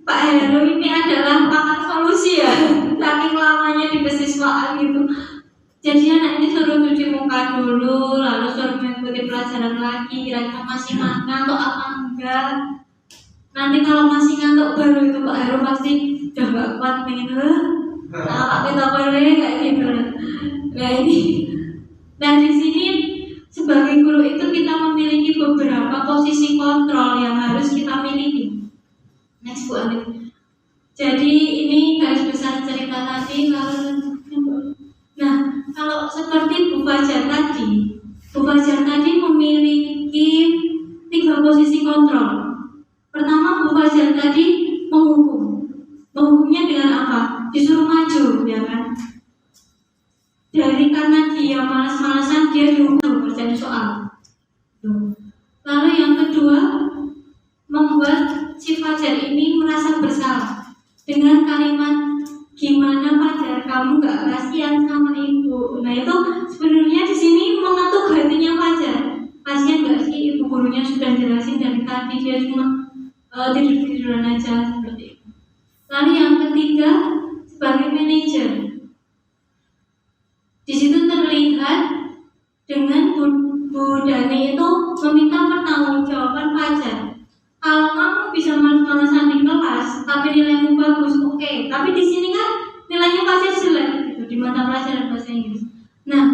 Pak Heru ini adalah pakar solusi ya, saking lamanya di kesiswaan gitu. Jadi anak ini suruh cuci muka dulu, lalu suruh mengikuti pelajaran lagi, kira-kira masih ngantuk apa enggak. Nanti kalau masih ngantuk baru itu Pak Heru pasti udah gak kuat pengen nah kita boleh kayak gitu. Nah ini, dan di sini sebagai guru itu kita memiliki beberapa posisi kontrol yang harus kita miliki. Next Bu Amin. Jadi ini garis besar cerita tadi. Nah kalau seperti Bu Fajar tadi memiliki 3 posisi kontrol. Pertama Bu Fajar tadi menghukumnya dengan apa? Disuruh maju, ya kan? Karena dia malas-malasan dia dihukum kerjain soal. Lalu yang kedua, membuat si Fajar ini merasa bersalah dengan kalimat gimana Fajar kamu gak kasihan sama ibu. Nah itu sebenarnya di sini mengetuk hatinya Fajar. Kasihan gak sih ibu gurunya sudah jelasin dari tadi, dia cuma tidur-tiduran aja seperti itu. Lalu yang ketiga, sebagai manajer, di situ terlihat dengan Bu Dani itu meminta pertanggungjawaban Fajar. Kalau kamu bisa malas-malasan di kelas, tapi nilaimu bagus, oke. Tapi di sini kan nilainya Fajar jelek gitu, di mata pelajaran bahasa Inggris. Nah,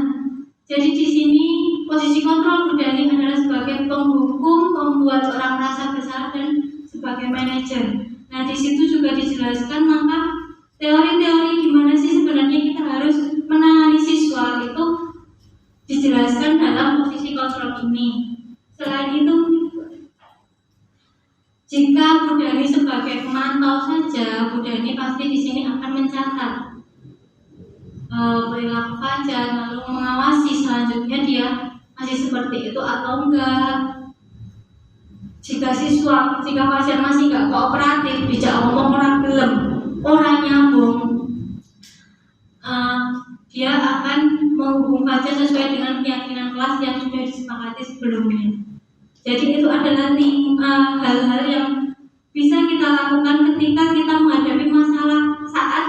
jadi di sini posisi kontrol Bu Dani adalah sebagai penghukum, membuat orang merasa bersalah, dan sebagai manajer. Nah, di situ juga dijelaskan maka teori-teori gimana sih sebenarnya kita harus menangani siswa itu dijelaskan dalam posisi kontrol ini. Selain itu, jika Bu Dani sebagai pemantau saja, Bu Dani pasti di sini akan mencatat perilaku Fajar, lalu mengawasi selanjutnya dia masih seperti itu atau enggak. Jika Fajar masih enggak kooperatif, dijak ngomong orang gelem, orang nyambung, dia akan menghukum Fajar sesuai dengan keyakinan kelas yang sudah disepakati sebelumnya. Jadi itu adalah hal-hal yang bisa kita lakukan ketika kita menghadapi masalah saat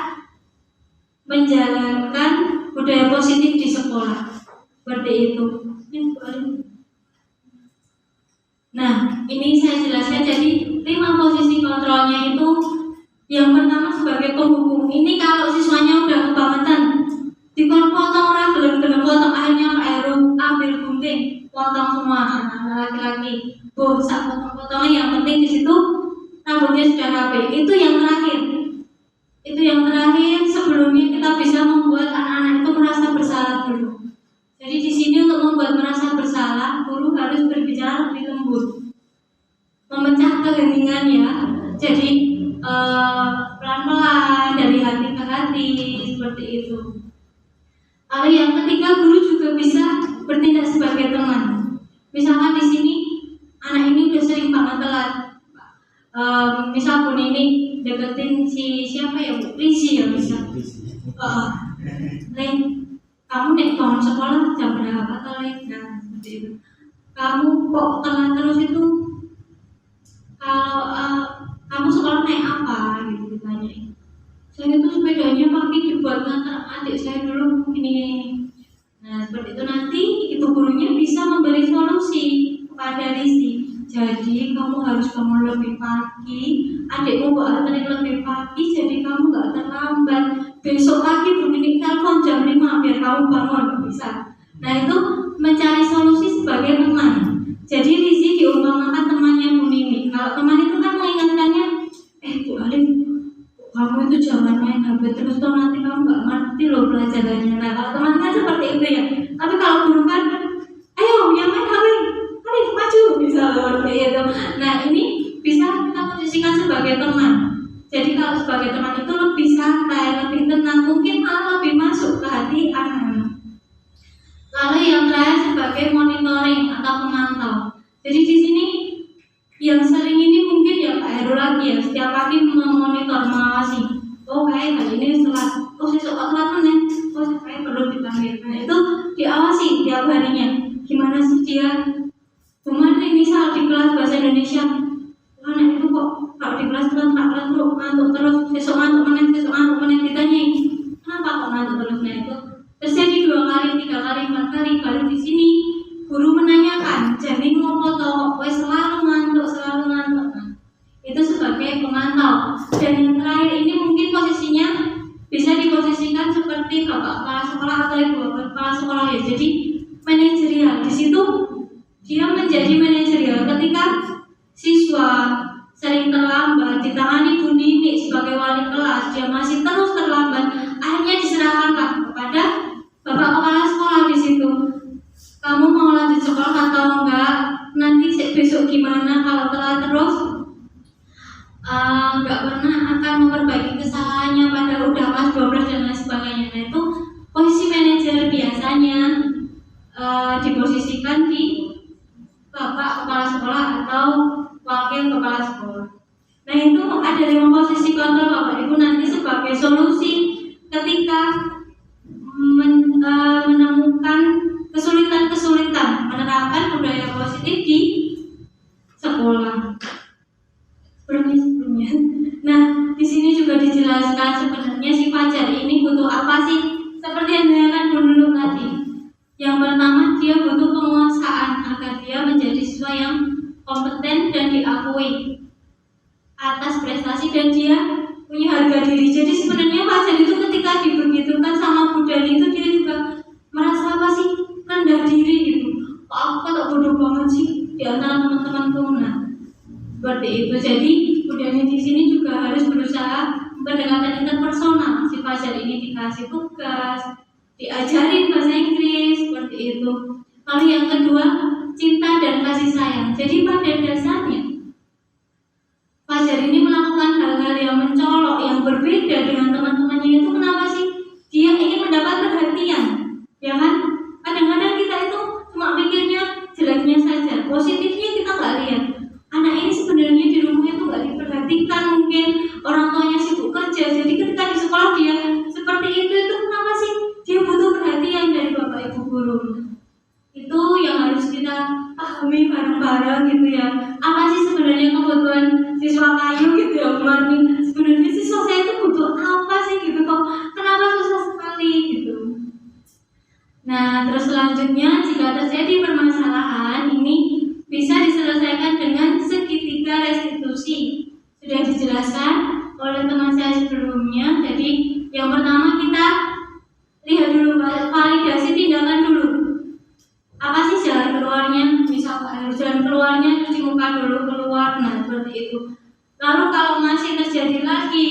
menjalankan budaya positif di sekolah. Seperti itu. Nah, ini saya jelaskan. Jadi 5 posisi kontrolnya itu, yang pertama sebagai penghukum. Ini kalau siswanya udah kebangetan, dipotong orang belum potong, akhirnya Pak Heru ambil gunting, potong semua anak laki-laki. Sak potong-potongnya, yang penting di situ rambutnya sudah rapi. Itu yang terakhir. Sebelumnya kita bisa membuat anak-anak itu merasa bersalah dulu. Jadi di sini untuk membuat merasa bersalah, guru harus berbicara lebih lembut, memecah keheningannya. Jadi pelan-pelan dari hati ke hati seperti itu. Lalu yang ketiga, guru juga bisa bertindak sebagai teman. Misalkan di sini anak ini udah sering banget telat. Misal pun ini deketin siapa ya, Bu? Risi ya bisa. Lain, kamu nek bangun sekolah jam berapa kali? Nah seperti itu. Kamu kok telat terus itu? Kalau kamu sekolah naik apa? Gitu ditanyain. Saya itu sepedanya pakai dibuat ngantar adik saya dulu ini. Nah seperti itu, nanti ibu gurunya bisa memberi solusi kepada Risi. Jadi kamu harus bangun lebih pagi, adikmu kok anterin lebih pagi, jadi kamu gak terlambat. Besok pagi Bu Nini telepon jam 5 biar kamu bangun, bisa. Nah itu mencari solusi sebagai teman. Jadi Risi diumpamakan temannya Bu Nini. Kalau teman itu kan mengingatkannya, Bu Alif, kamu itu jangan main HP terus, toh nanti kamu gak ngerti loh pelajarannya. Nah kalau teman kan seperti itu ya. Tapi kalau guru kan, ayo yang main HP, Alif maju, bisa seperti itu. Nah ini bisa kita posisikan sebagai teman. Jadi kalau sebagai teman itu lebih santai, lebih tenang, mungkin malah lebih masuk ke hati anak-anak. Lalu yang dia kemarin misal di kelas bahasa Indonesia, anak itu kok kalau di kelas terus ngantuk terus, besok ngantuk menit ditanyai kenapa kok ngantuk terus. Nah itu terjadi 2 kali, 3 kali, 4 kali, baru di sini guru menanyakan, jadi ngopo toh, kowe selalu ngantuk. Nah, itu sebagai pemantau. Dan yang terakhir ini mungkin posisinya bisa diposisikan seperti bapak kepala sekolah atau ibu kepala sekolah ya. Jadi manajerial di situ dia menjadi manajerial ketika siswa sering terlambat, ditangani Bu Nini sebagai wali kelas, dia masih terus terlambat, akhirnya diserahkanlah kepada bapak kepala sekolah di situ. Kamu mau lanjut sekolah atau enggak? Nanti besok gimana kalau telat terus? Enggak pernah akan memperbaiki kesalahannya pada udah kelas 12 dan lain sebagainya. Nah itu posisi manajer biasanya diposisikan di bapak kepala sekolah atau wakil kepala sekolah. Nah itu ada 5 posisi kontrol Bapak Ibu nanti sebagai solusi ketika menemukan kesulitan menerapkan budaya positif di sekolah. Sebelumnya. Nah, di sini juga dijelaskan sebenarnya si Fajar ini butuh apa sih? Seperti yang dijelaskan dulu tadi. Yang pertama, dia butuh penguasaan agar dia menjadi siswa yang kompeten dan diakui atas prestasi dan dia punya harga diri. Jadi sebenarnya Fajar itu ketika dibegitukan sama Bu Dani itu dia juga merasa apa sih? Rendah diri gitu. Kok aku kok bodoh banget sih di antara teman-temanku. Nah, seperti itu. Jadi budaya di sini juga harus berusaha pendekatan interpersonal. Si Fajar ini dikasih tugas, diajarin bahasa Inggris seperti itu. Lalu yang kedua, cinta dan kasih sayang. Jadi pada dasarnya Fajar ini melakukan hal-hal yang mencolok, yang berbeda dengan teman-temannya itu kenapa sih? Dia ingin mendapat perhatian, ya kan? Kadang-kadang kita itu cuma pikirnya jeleknya saja, positifnya kita nggak lihat. Anak ini sebenarnya di rumah itu nggak diperhatikan, mungkin orang tuanya sibuk kerja. Jadi ketika di sekolah dia seperti itu kenapa sih? Dia butuh perhatian dari bapak ibu guru. Itu yang harus kita pahami bareng-bareng gitu ya. Apa sih sebenarnya kebutuhan siswa kayu gitu ya, Marni? Sebenarnya siswa saya itu butuh apa sih gitu kok? Kenapa susah sekali gitu? Nah, terus selanjutnya jika terjadi permasalahan ini bisa diselesaikan dengan segitiga restitusi. Sudah dijelaskan oleh teman saya sebelumnya. Jadi yang pertama kita lihat dulu, validasi tindakan dulu. Apa sih jalan keluarnya? Bisa jalan keluarnya cuci muka dulu keluar. Nah seperti itu. Lalu kalau masih terjadi lagi,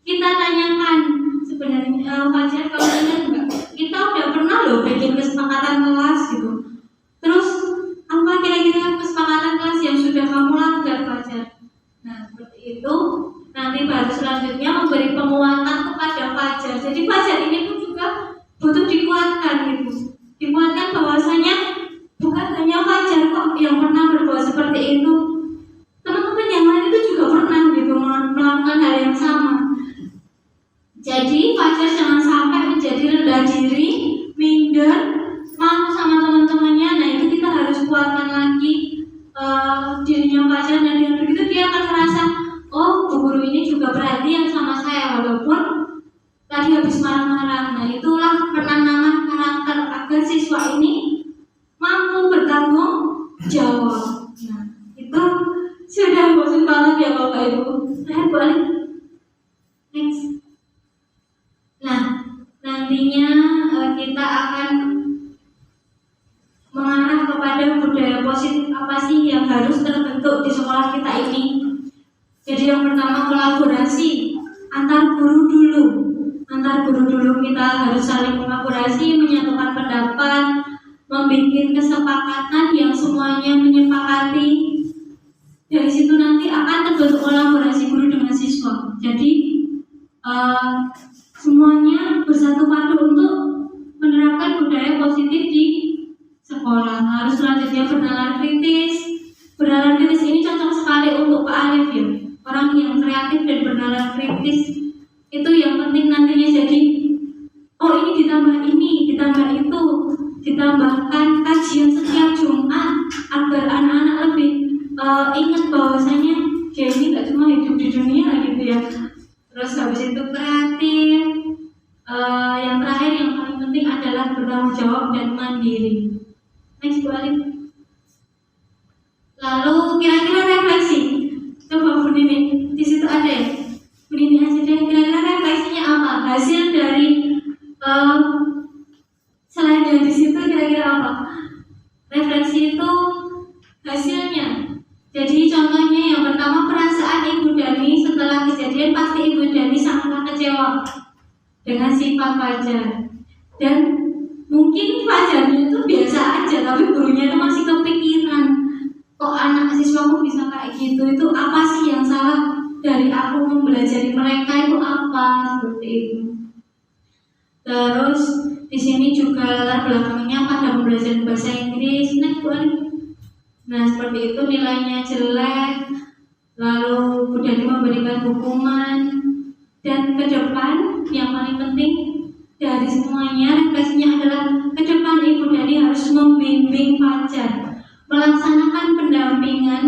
kita tanyakan sebenarnya Fajar kalau ingat enggak? Kita udah pernah loh bikin kesepakatan kelas gitu. Terus apa kira-kira kesepakatan kelas yang sudah kamu langgar Fajar? Nah seperti itu. Nanti baru selanjutnya memberi penguatan kepada Fajar. Jadi Fajar ini pun juga butuh dikuatkan gitu. Dikuatkan bahwasanya bukan hanya Fajar kok yang pernah berbuat seperti itu. Teman-teman yang lain itu juga pernah gitu melakukan hal yang sama. Jadi Fajar jangan sampai menjadi rendah diri, minder, malu sama teman-temannya. Nah itu kita harus kuatkan lagi dirinya Fajar, dan dengan begitu dia akan merasa, oh bu guru ini juga perhatian sama saya walaupun tadi habis marah-marah. Nah itulah penanaman karakter agar siswa ini mampu bertanggung jawab. Nah itu sudah bosan banget ya Bapak Ibu. Saya balik next. Nah nantinya kita akan mengarah kepada budaya positif apa sih yang harus terbentuk di sekolah kita ini. Jadi yang pertama kolaborasi antar guru dulu. Antar guru dulu kita harus saling kolaborasi, menyatukan pendapat, membuat kesepakatan yang semuanya menyepakati. Dari situ nanti akan terbentuk kolaborasi guru dengan siswa. Jadi semuanya bersatu padu untuk menerapkan budaya positif di sekolah. Harus selanjutnya bernalar kritis. Bernalar kritis ini cocok sekali untuk Pak Alif ya. Orang yang kreatif dan bernalar kritis itu yang penting nantinya. Jadi oh ini ditambah itu, ditambahkan kajian setiap Jumat Next, Bu Alif. Lalu kira-kira refleksi. Coba Bu Nini, di situ ada ya? Bu Nini aja deh. Kira-kira refleksinya apa? Hasil dari selain dari di situ kira-kira apa? Refleksi itu hasilnya. Jadi contohnya yang pertama, perasaan Ibu Dani setelah kejadian pasti Ibu Dani sangat kecewa dengan sifat Fajar. Dan mungkin Fajarnya itu biasa aja, tapi gurunya itu masih kepikiran, kok anak siswaku bisa kayak gitu, itu apa sih yang salah dari aku mempelajari mereka itu apa, seperti itu. Terus di sini juga latar belakangnya pada pembelajaran bahasa Inggris. Nah seperti itu, nilainya jelek, lalu Bu Dani memberikan hukuman. Dan ke depan yang paling penting dari semuanya, refleksinya adalah ke depan Ibu Dani harus membimbing Fajar melaksanakan pendampingan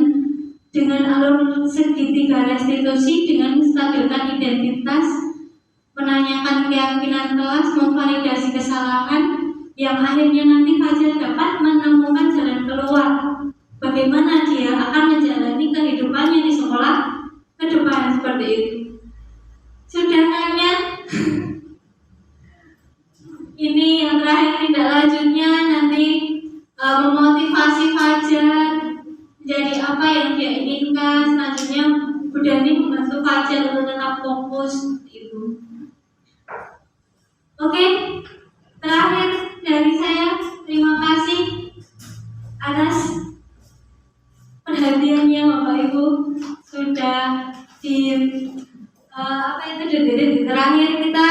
dengan alur segitiga restitusi dengan menstabilkan identitas, menanyakan keyakinan kelas, memvalidasi kesalahan, yang akhirnya nanti Fajar dapat menemukan jalan keluar. Bagaimana dia akan menjalani kehidupannya di sekolah ke depan, seperti itu. Sudah nanya? Ini yang terakhir tidak lanjutnya nanti memotivasi Fajar jadi apa yang dia inginkan. Selanjutnya Bu Dani membantu Fajar untuk tetap fokus itu. Oke, terakhir dari saya, terima kasih atas perhatiannya Bapak Ibu, sudah di terakhir kita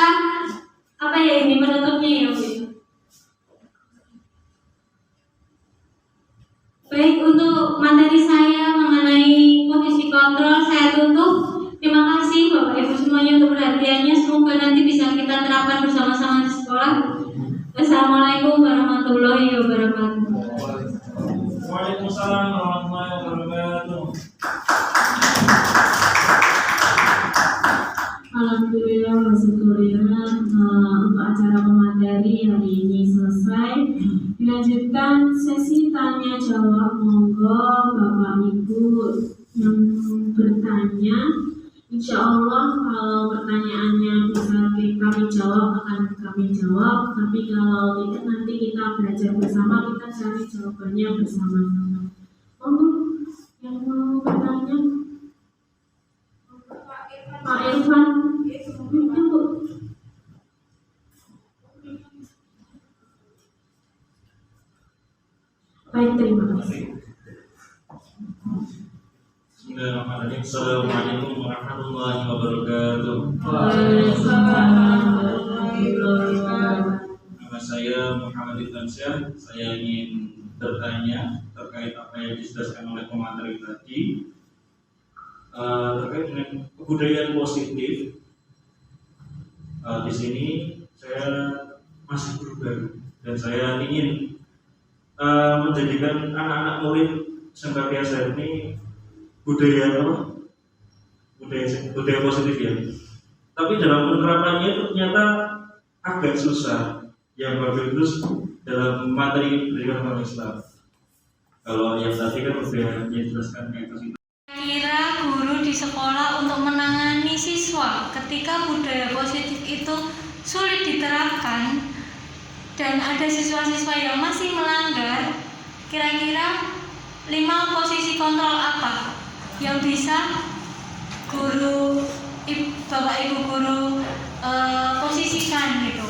ini menutupnya ya Bu. Baik, untuk materi saya mengenai posisi kontrol saya tutup. Terima kasih Bapak Ibu semuanya untuk perhatiannya. Semoga nanti bisa kita terapkan bersama-sama di sekolah. Wassalamualaikum warahmatullahi wabarakatuh. Waalaikumsalam warahmatullahi wabarakatuh. Alhamdulillah wasyukurillah, untuk acara pemateri hari ini selesai. Dilanjutkan sesi tanya jawab. Monggo Bapak Ibu yang bertanya. Insya Allah kalau pertanyaannya bisa kami jawab akan kami jawab. Tapi kalau tidak nanti kita belajar bersama, kita cari jawabannya bersama-sama. Monggo yang mau bertanya. Pak Irfan, baik, terima kasih. Bismillahirrahmanirrahim. Assalamualaikum warahmatullahi wabarakatuh. Nama saya Muhammad Idlansyah. Saya ingin bertanya terkait apa yang dijelaskan oleh pemateri tadi. Terkait dengan kebudayaan positif, di sini saya masih guru baru dan saya ingin menjadikan anak-anak murid SMK PSR ini budaya positif ya. Tapi dalam penerapannya itu ternyata agak susah. Yang bagus dalam materi pendidikan agama Islam. Kalau yang tadi kan sudah dijelaskan kayak itu. Kira guru di sekolah untuk menangani siswa ketika budaya positif itu sulit diterapkan dan ada siswa-siswa yang masih melanggar, kira-kira 5 posisi kontrol apa yang bisa guru, Bapak Ibu guru posisikan gitu?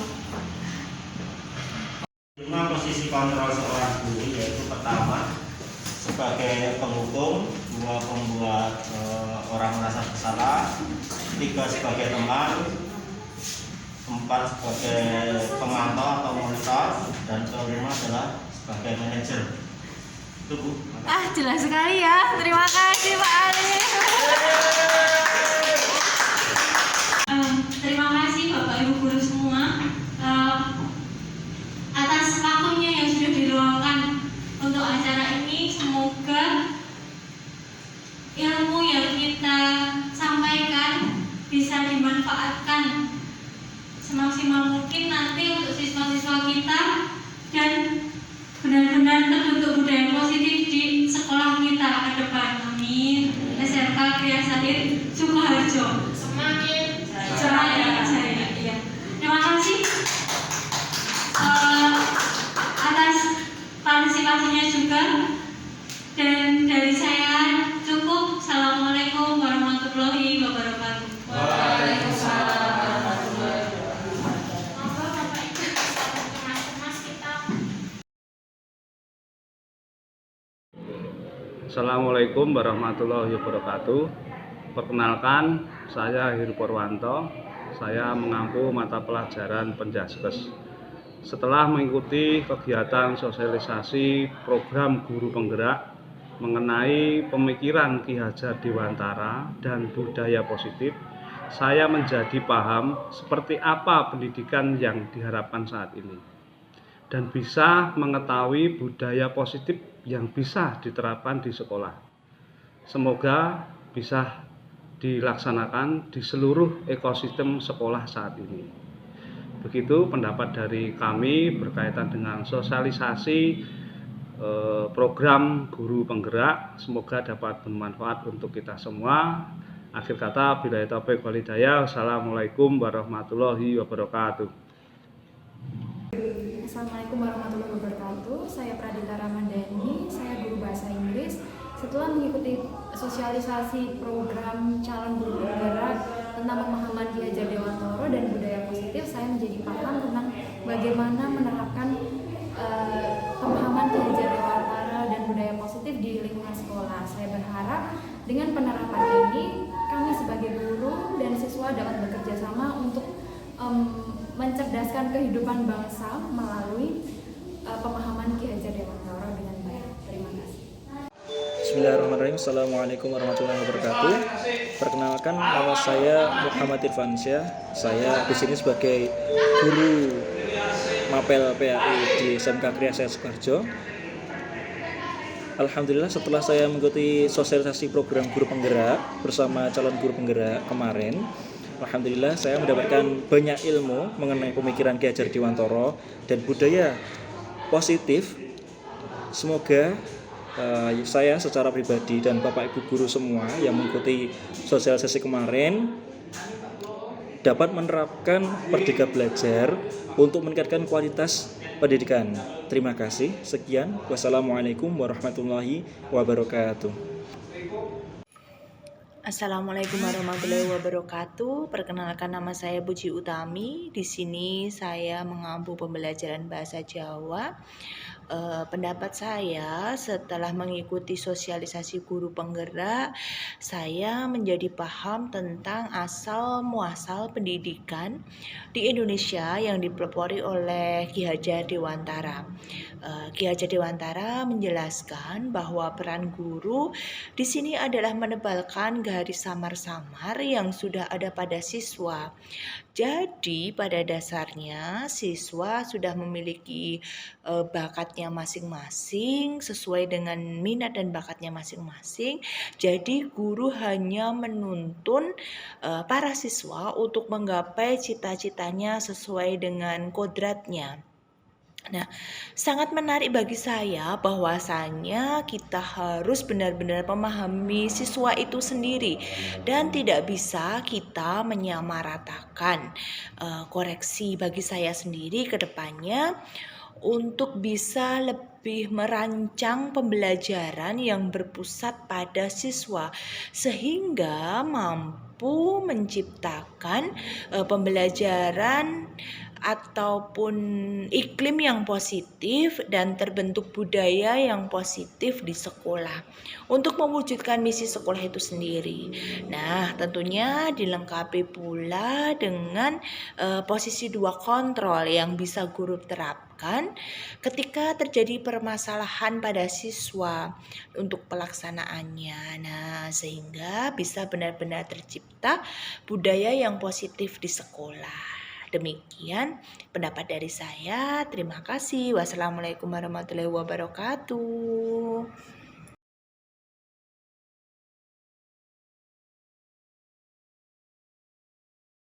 5 posisi kontrol seorang guru, yaitu pertama sebagai penghukum, 2 pembuat orang merasa bersalah, 3 sebagai teman, 4 sebagai pemantau atau monitor, dan kelima adalah sebagai manajer. Itu Bu. Jelas sekali ya. Terima kasih Pak Ali. Terima kasih Bapak Ibu guru semua atas waktunya yang sudah diluangkan untuk acara ini. Semoga ilmu yang kita sampaikan bisa dimanfaatkan semaksimal mungkin nanti untuk siswa-siswa kita dan benar-benar Sidoarjo. Semakin Semakin jaya. Iya. Terima kasih atas partisipasinya juga. Dan dari saya cukup. Assalamualaikum warahmatullahi wabarakatuh. Waalaikumsalam warahmatullahi wabarakatuh. Monggo Bapak Ibu bisa berkemas-kemas kita. Assalamualaikum warahmatullahi wabarakatuh. Perkenalkan, saya Heru Purwanto. Saya mengampu mata pelajaran Penjaskes. Setelah mengikuti kegiatan sosialisasi program guru penggerak mengenai pemikiran Ki Hajar Dewantara dan budaya positif, saya menjadi paham seperti apa pendidikan yang diharapkan saat ini dan bisa mengetahui budaya positif yang bisa diterapkan di sekolah. Semoga bisa dilaksanakan di seluruh ekosistem sekolah saat ini. Begitu pendapat dari kami berkaitan dengan sosialisasi program guru penggerak. Semoga dapat bermanfaat untuk kita semua. Akhir kata, billahi taufiq wal hidayah. Wassalamualaikum warahmatullahi wabarakatuh. Assalamualaikum warahmatullahi wabarakatuh. Saya Pradita Ramandani, saya guru bahasa Inggris. Setelah mengikuti sosialisasi program calon guru penggerak tentang pemahaman Ki Hajar Dewantara dan budaya positif, saya menjadi paham tentang bagaimana menerapkan pemahaman Ki Hajar Dewantara dan budaya positif di lingkungan sekolah. Saya berharap dengan penerapan ini, kami sebagai guru dan siswa dapat bekerja sama untuk mencerdaskan kehidupan bangsa melalui pemahaman Ki Hajar Dewantara dengan baik. Terima kasih. Bismillahirrahmanirrahim. Assalamualaikum warahmatullahi wabarakatuh. Perkenalkan, nama saya Muhammad Irfansyah. Saya di sini sebagai guru Mapel PAI di SMK Kriya Sukoharjo. Alhamdulillah, setelah saya mengikuti sosialisasi program guru penggerak bersama calon guru penggerak kemarin, alhamdulillah saya mendapatkan banyak ilmu mengenai pemikiran Ki Hajar Dewantara dan budaya positif. Semoga saya secara pribadi dan Bapak Ibu guru semua yang mengikuti sosialisasi kemarin dapat menerapkan Merdeka Belajar untuk meningkatkan kualitas pendidikan. Terima kasih. Sekian. Wassalamualaikum warahmatullahi wabarakatuh. Assalamualaikum warahmatullahi wabarakatuh. Perkenalkan, nama saya Puji Utami. Di sini saya mengampu pembelajaran bahasa Jawa. Pendapat saya setelah mengikuti sosialisasi guru penggerak, saya menjadi paham tentang asal muasal pendidikan di Indonesia yang dipelopori oleh Ki Hajar Dewantara. Ki Hajar Dewantara menjelaskan bahwa peran guru di sini adalah menebalkan garis samar-samar yang sudah ada pada siswa. Jadi pada dasarnya siswa sudah memiliki bakatnya masing-masing sesuai dengan minat dan bakatnya masing-masing. Jadi guru hanya menuntun para siswa untuk menggapai cita-citanya sesuai dengan kodratnya. Nah, sangat menarik bagi saya bahwasanya kita harus benar-benar memahami siswa itu sendiri dan tidak bisa kita menyamaratakan. Koreksi bagi saya sendiri ke depannya untuk bisa lebih merancang pembelajaran yang berpusat pada siswa sehingga mampu menciptakan pembelajaran ataupun iklim yang positif dan terbentuk budaya yang positif di sekolah untuk mewujudkan misi sekolah itu sendiri. Nah, tentunya dilengkapi pula dengan posisi 2 kontrol yang bisa guru terapkan ketika terjadi permasalahan pada siswa untuk pelaksanaannya. Nah, sehingga bisa benar-benar tercipta budaya yang positif di sekolah. Demikian pendapat dari saya. Terima kasih. Wassalamualaikum warahmatullahi wabarakatuh.